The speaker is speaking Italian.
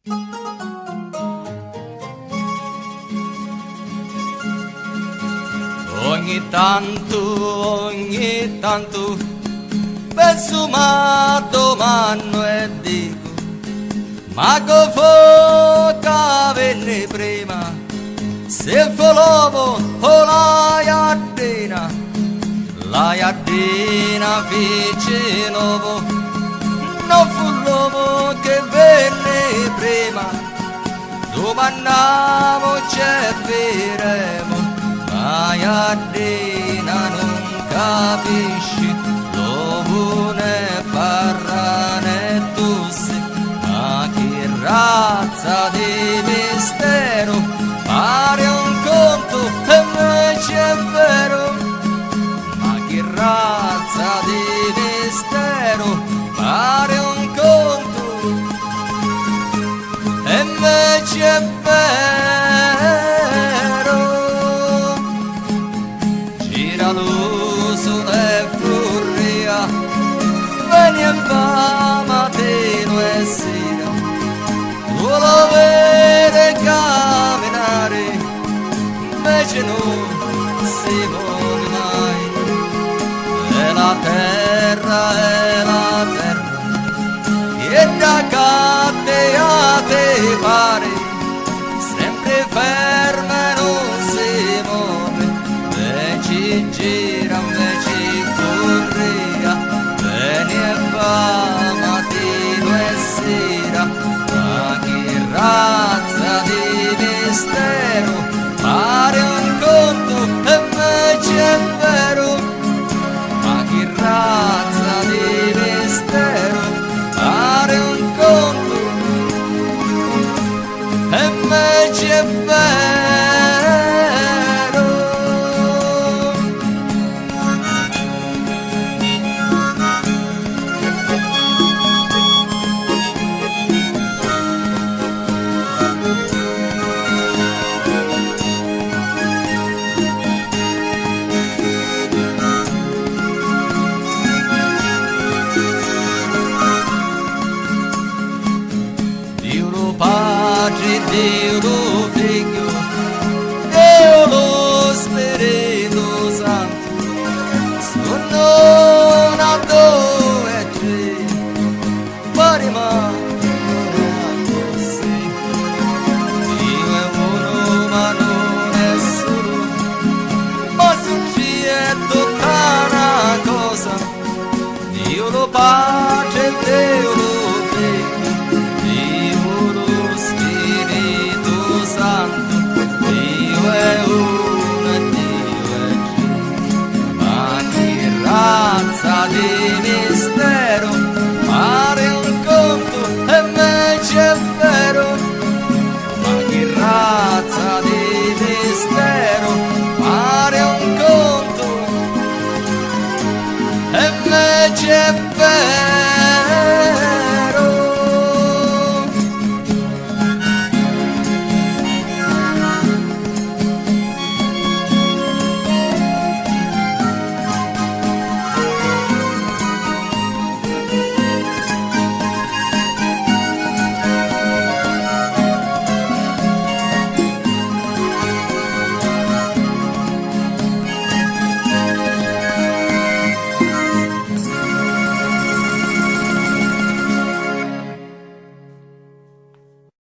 Ogni tanto penso ma domando e dico ma che foca venne prima se il l'uomo o la iardina fece l'uomo non fu l'uomo che venne prima domandiamo c'è veremo la iardina non capisci l'uomo ne parla né tosse ma che razza di mistero pare un conto e invece è vero ma che razza di mistero pare un conto e invece è vero gira l'uso e furria vieni e va mattino e sera tu lo vedi camminare invece non si muove mai e la terra e da catte a te pare sempre ferma e non si muove invece gira invece corria vieni e va mattino e sera ma che razza di mistero pare un conto e invece è vero ma che razza di mistero pare un conto e invece è vero Dio lo Padre, Dio lo Figlio